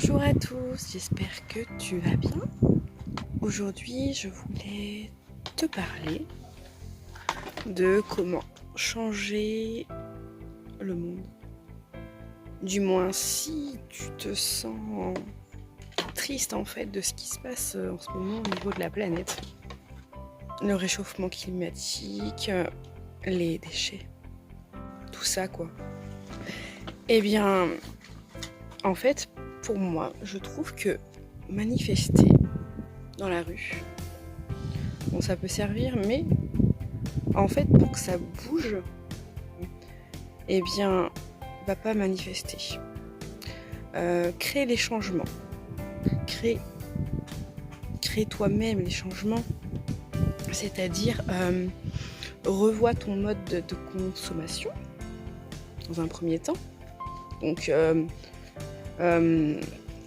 Bonjour à tous, j'espère que tu vas bien. Aujourd'hui, je voulais te parler de comment changer le monde. Du moins, si tu te sens triste en fait de ce qui se passe en ce moment au niveau de la planète. Le réchauffement climatique, les déchets, tout ça quoi. Eh bien, en fait, pour moi, je trouve que manifester dans la rue, bon, ça peut servir, mais en fait, pour que ça bouge, eh bien, va pas manifester. Crée les changements. Crée toi-même les changements. C'est-à-dire, revois ton mode de consommation, dans un premier temps. Donc,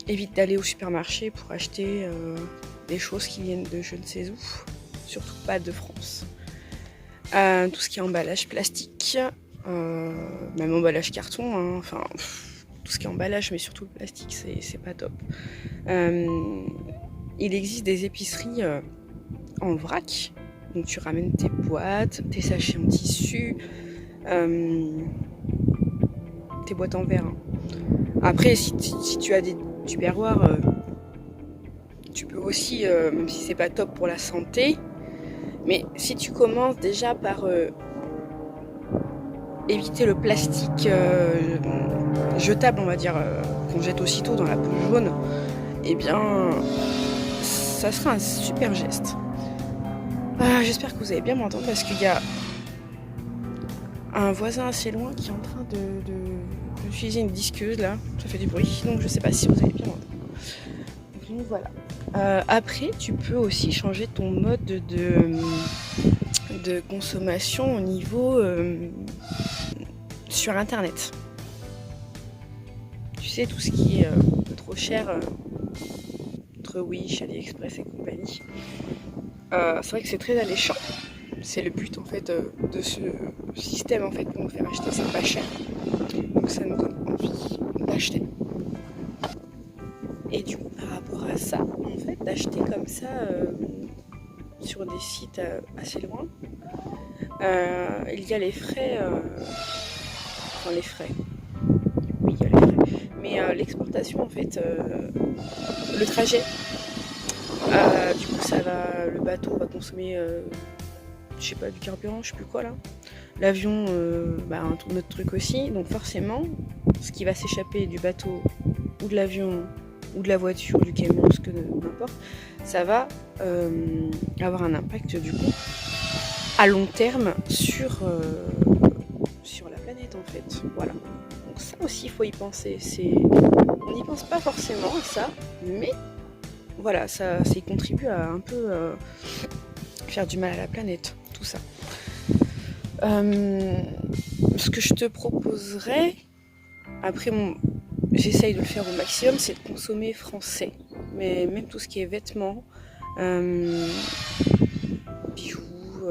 évite d'aller au supermarché pour acheter des choses qui viennent de je ne sais où, surtout pas de France. Tout ce qui est emballage plastique, même emballage carton, hein, enfin tout ce qui est emballage, mais surtout le plastique, c'est pas top. Il existe des épiceries en vrac, donc tu ramènes tes boîtes, tes sachets en tissu, tes boîtes en verre. Hein. Après, si tu as des tupperwares, tu peux aussi, même si c'est pas top pour la santé, mais si tu commences déjà par éviter le plastique jetable, on va dire, qu'on jette aussitôt dans la poche jaune, eh bien, ça sera un super geste. J'espère que vous allez bien m'entendre parce qu'il y a un voisin assez loin qui est en train d'utiliser une disqueuse là, ça fait du bruit, donc je sais pas si vous allez bien m'entendre. Donc voilà. Après, tu peux aussi changer ton mode de consommation au niveau sur internet. Tu sais, tout ce qui est trop cher, entre Wish, AliExpress et compagnie. C'est vrai que c'est très alléchant. C'est le but en fait de ce système en fait pour nous faire acheter, c'est pas cher. Donc ça nous donne envie d'acheter. Et du coup par rapport à ça, en fait d'acheter comme ça sur des sites assez loin, il y a les frais, enfin les frais, oui il y a les frais, mais l'exportation en fait, le trajet, du coup ça va, le bateau va consommer je sais pas, du carburant, je sais plus quoi là. L'avion, un autre truc aussi. Donc forcément, ce qui va s'échapper du bateau ou de l'avion ou de la voiture, du camion, ce que n'importe, ça va avoir un impact du coup à long terme sur la planète en fait. Voilà. Donc ça aussi, il faut y penser. On n'y pense pas forcément à ça, mais voilà, ça y contribue à un peu faire du mal à la planète. Tout ça. Ce que je te proposerais, après j'essaye de le faire au maximum, c'est de consommer français. Mais même tout ce qui est vêtements, bijoux,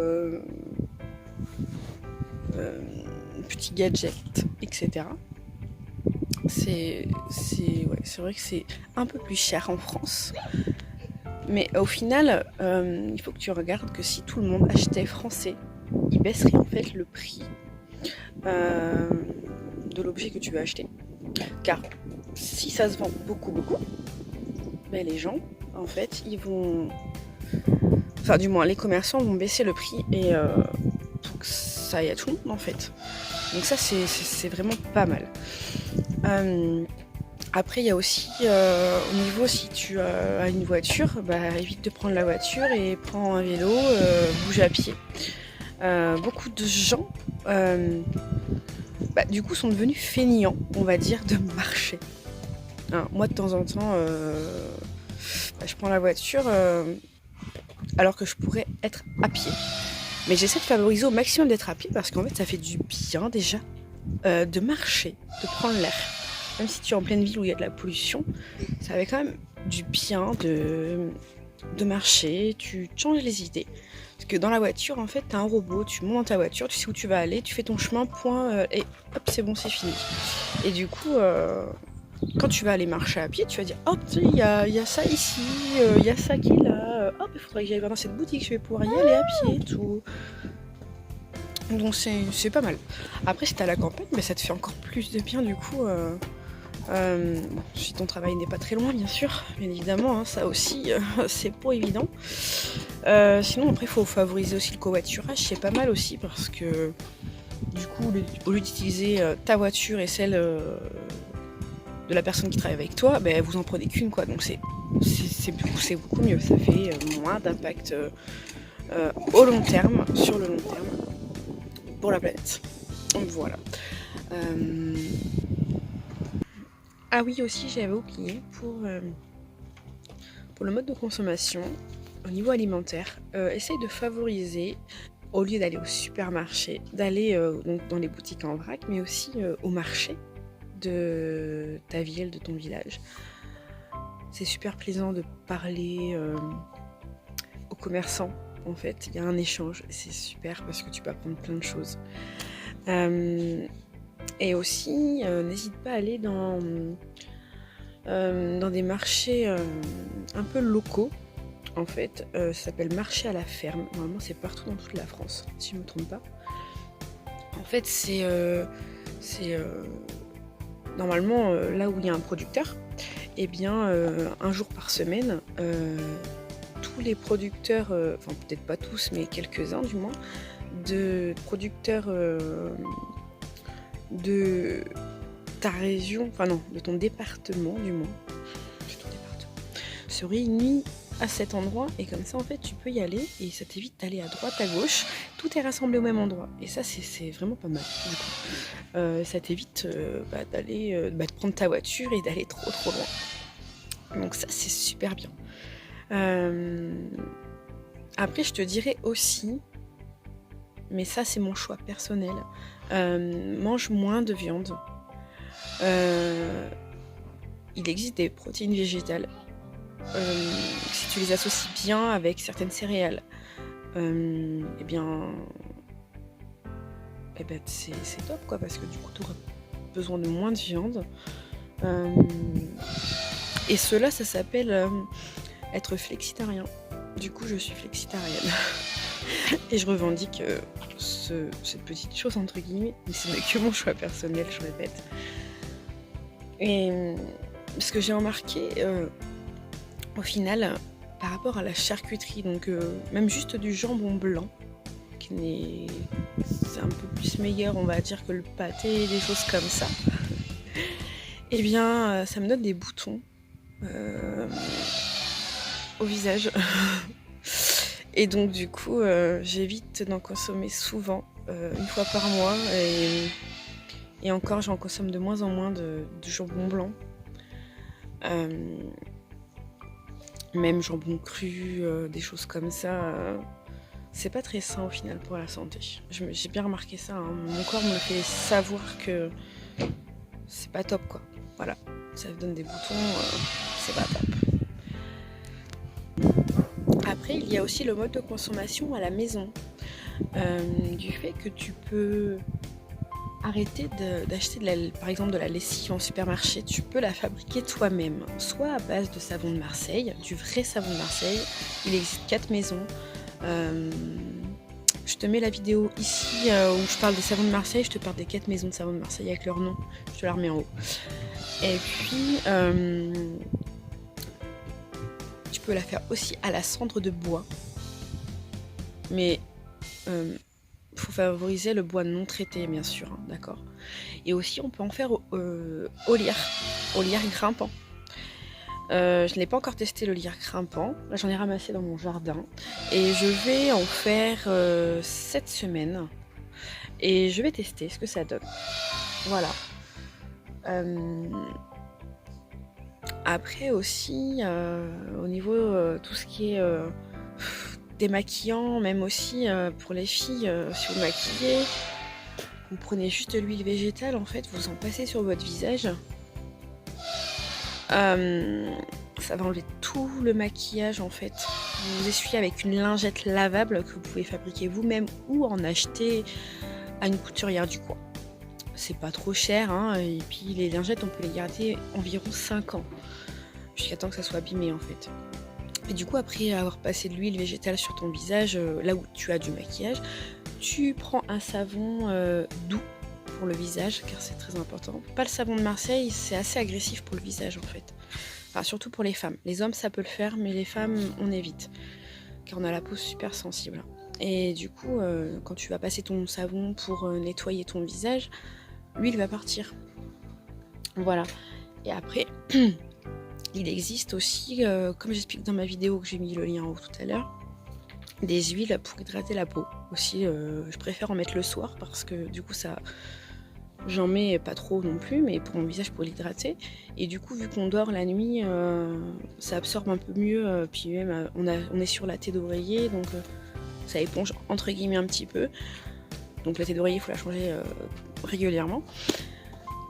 petits gadgets, etc. C'est vrai que c'est un peu plus cher en France. Mais au final, il faut que tu regardes que si tout le monde achetait français, il baisserait en fait le prix de l'objet que tu veux acheter. Car si ça se vend beaucoup, ben les gens, en fait, ils vont... Enfin, du moins, les commerçants vont baisser le prix et pour que ça aille à tout le monde, en fait. Donc ça, c'est vraiment pas mal. Après, il y a aussi, au niveau, si tu as une voiture, évite de prendre la voiture et prends un vélo, bouge à pied. Beaucoup de gens, du coup, sont devenus feignants, on va dire, de marcher. Hein, moi, de temps en temps, je prends la voiture alors que je pourrais être à pied. Mais j'essaie de favoriser au maximum d'être à pied parce qu'en fait, ça fait du bien déjà de marcher, de prendre l'air. Même si tu es en pleine ville où il y a de la pollution, ça avait quand même du bien de marcher, tu changes les idées. Parce que dans la voiture, en fait, t'as un robot, tu montes dans ta voiture, tu sais où tu vas aller, tu fais ton chemin, point, et hop, c'est bon, c'est fini. Et du coup, quand tu vas aller marcher à pied, tu vas dire hop, il y a ça ici, il y a ça qui est là, hop, il faudrait que j'aille voir dans cette boutique, je vais pouvoir y aller à pied, tout. Donc c'est pas mal. Après, si t'es à la campagne, mais ça te fait encore plus de bien du coup. Bon, si ton travail n'est pas très loin, bien sûr, bien évidemment, hein, ça aussi, c'est pas évident. Sinon, après, il faut favoriser aussi le covoiturage, c'est pas mal aussi parce que du coup, au lieu d'utiliser ta voiture et celle de la personne qui travaille avec toi, ben, vous en prenez qu'une, quoi. Donc c'est beaucoup mieux. Ça fait moins d'impact au long terme, sur le long terme, pour la planète. Donc voilà. Ah oui, aussi, j'avais oublié pour le mode de consommation, au niveau alimentaire, essaye de favoriser, au lieu d'aller au supermarché, d'aller donc dans les boutiques en vrac, mais aussi au marché de ta ville, de ton village. C'est super plaisant de parler aux commerçants, en fait. Il y a un échange, c'est super parce que tu peux apprendre plein de choses. Et aussi, n'hésite pas à aller dans des marchés un peu locaux. En fait, ça s'appelle marché à la ferme. Normalement, c'est partout dans toute la France, si je ne me trompe pas. En fait, c'est normalement là où il y a un producteur. Et bien, un jour par semaine, tous les producteurs, enfin peut-être pas tous, mais quelques-uns du moins, de producteurs de ta région, enfin non, de ton département du moins, se réunissent à cet endroit et comme ça en fait tu peux y aller et ça t'évite d'aller à droite à gauche, tout est rassemblé au même endroit et ça c'est vraiment pas mal du coup. Ça t'évite d'aller de prendre ta voiture et d'aller trop loin, donc ça c'est super bien. Après je te dirais aussi, mais ça c'est mon choix personnel, mange moins de viande. Il existe des protéines végétales si tu les associes bien avec certaines céréales, eh bien c'est top quoi, parce que du coup tu auras besoin de moins de viande. Et cela ça s'appelle être flexitarien. Du coup je suis flexitarienne et je revendique cette petite chose entre guillemets, mais ce n'est que mon choix personnel, je répète. Et ce que j'ai remarqué au final, par rapport à la charcuterie, donc même juste du jambon blanc, c'est un peu plus meilleur, on va dire, que le pâté et des choses comme ça, et bien ça me donne des boutons au visage. Et donc du coup, j'évite d'en consommer souvent, une fois par mois, et encore j'en consomme de moins en moins de jambon blanc. Même jambon cru, des choses comme ça, c'est pas très sain au final pour la santé. J'ai bien remarqué ça, hein. Mon corps me fait savoir que c'est pas top quoi. Voilà, ça donne des boutons, c'est pas top. Après, il y a aussi le mode de consommation à la maison, du fait que tu peux arrêter d'acheter par exemple de la lessive en supermarché. Tu peux la fabriquer toi-même, soit à base de savon de Marseille, du vrai savon de Marseille. Il existe 4 maisons. Je te mets la vidéo ici où je parle des savons de Marseille. Je te parle des 4 maisons de savon de Marseille avec leur nom. Je te la remets en haut. Et puis tu peux la faire aussi à la cendre de bois, mais faut favoriser le bois non traité, bien sûr, hein, d'accord. Et aussi, on peut en faire au lierre grimpant. Je n'ai pas encore testé le lierre grimpant. Là, j'en ai ramassé dans mon jardin. Et je vais en faire cette semaine. Et je vais tester ce que ça donne. Voilà. Après aussi, au niveau tout ce qui est démaquillant, même aussi pour les filles, si vous maquillez, vous prenez juste de l'huile végétale, en fait, vous en passez sur votre visage. Ça va enlever tout le maquillage, en fait. Vous essuyez avec une lingette lavable que vous pouvez fabriquer vous-même ou en acheter à une couturière du coin. c'est pas trop cher, hein, et puis les lingettes on peut les garder environ 5 ans, jusqu'à temps que ça soit abîmé en fait. Et du coup après avoir passé de l'huile végétale sur ton visage, là où tu as du maquillage, tu prends un savon doux pour le visage, car c'est très important. Pas le savon de Marseille, c'est assez agressif pour le visage en fait. Enfin surtout pour les femmes. Les hommes ça peut le faire, mais les femmes on évite, car on a la peau super sensible. Et du coup, quand tu vas passer ton savon pour nettoyer ton visage, l'huile va partir. Voilà. Et après, il existe aussi, comme j'explique dans ma vidéo que j'ai mis le lien en haut tout à l'heure, des huiles pour hydrater la peau. Aussi, je préfère en mettre le soir parce que du coup, ça, j'en mets pas trop non plus, mais pour mon visage pour l'hydrater. Et du coup, vu qu'on dort la nuit, ça absorbe un peu mieux. Puis même, on est sur la tête d'oreiller, donc ça éponge entre guillemets un petit peu. Donc la tête d'oreiller, il faut la changer régulièrement.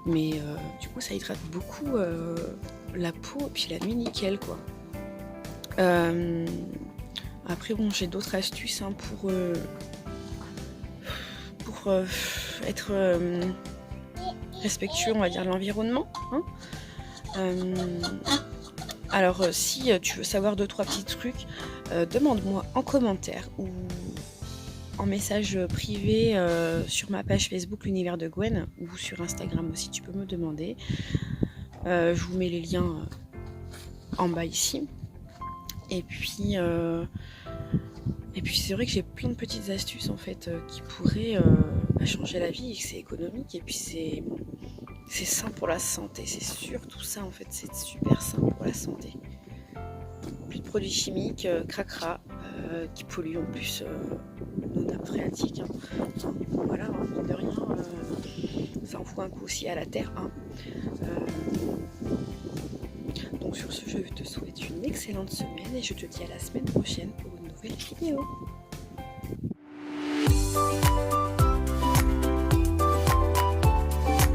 Mais du coup, ça hydrate beaucoup la peau, et puis la nuit, nickel quoi. Après, bon, j'ai d'autres astuces hein, pour être respectueux, on va dire, de l'environnement. Hein. Alors, si tu veux savoir 2-3 petits trucs, demande-moi en commentaire ou en message privé sur ma page Facebook l'univers de Gwen, ou sur Instagram aussi, tu peux me demander. Je vous mets les liens en bas ici. Et puis c'est vrai que j'ai plein de petites astuces en fait qui pourraient changer la vie, et que c'est économique, et puis c'est sain pour la santé, c'est surtout ça en fait, c'est super sain pour la santé. Plus de produits chimiques, cracra, qui polluent en plus nos nappes phréatiques. Hein. Voilà, hein, mine de rien, ça en fout un coup aussi à la terre. Hein. Donc sur ce, je te souhaite une excellente semaine et je te dis à la semaine prochaine pour une nouvelle vidéo.